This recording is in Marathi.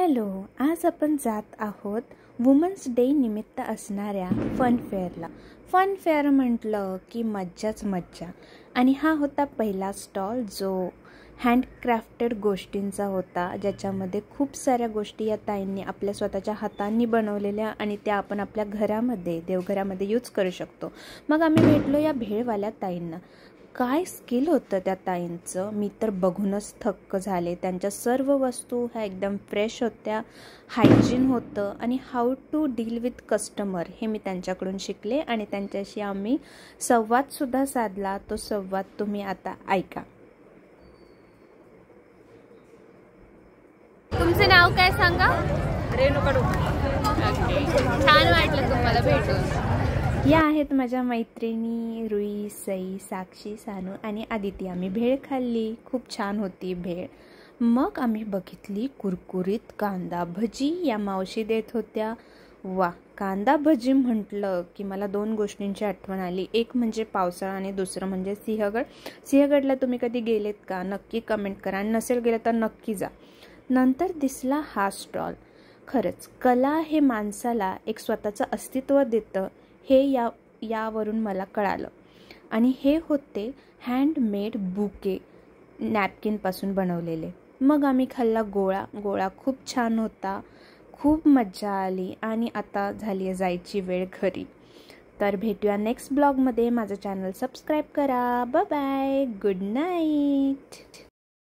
हॅलो, आज आपण जात आहोत वुमन्स डे निमित्त असणाऱ्या फन फेअरला. फन फेअर म्हटलं की मज्जाच मज्जा. आणि हा होता पहिला स्टॉल जो हँडक्राफ्टेड गोष्टींचा होता, ज्याच्यामध्ये खूप साऱ्या गोष्टी या ताईंनी आपल्या स्वतःच्या हातांनी बनवलेल्या आणि त्या आपण आपल्या घरामध्ये देवघरामध्ये यूज करू शकतो. मग आम्ही भेटलो या भेळवाल्या ताईंना. काय स्किल होतं त्या ताईंचं, मी तर बघूनच थक्क झाले. त्यांच्या सर्व वस्तू ह्या एकदम फ्रेश होत्या, हायजीन होतं आणि how to deal with customer हे मी त्यांच्याकडून शिकले आणि त्यांच्याशी आम्ही संवादसुद्धा साधला. तो संवाद तुम्ही आता ऐका. तुमचं नाव काय सांगा? रेणुका डोके. छान वाटलं तुम्हाला भेटून. या आहेत माझ्या मैत्रिणी रुई, सई, साक्षी, सानू आणि आदिती. आम्ही भेळ खाल्ली, खूप छान होती भेळ. मग आम्ही बघितली कुरकुरीत कांदा भजी. या मावशी देत होत्या. वा, कांदा भजी म्हटलं की मला दोन गोष्टींची आठवण आली. एक म्हणजे पावसाळा आणि दुसरं म्हणजे सिंहगड. सिंहगडला तुम्ही कधी गेलेत का? नक्की कमेंट करा आणि नसेल गेलं तर नक्की जा. नंतर दिसला हा स्टॉल. खरंच कला हे माणसाला एक स्वतःचं अस्तित्व देतं हे यावरून मला कळालं. आणि हे होते हँडमेड बुके, नॅपकिनपासून बनवलेले. मग आम्ही खाल्ला गोळा खूप छान होता, खूप मज्जा आली आणि आता झाली आहे जायची वेळ घरी. तर भेटूया नेक्स्ट ब्लॉगमध्ये. माझं चॅनल सबस्क्राईब करा. Bye bye, good night.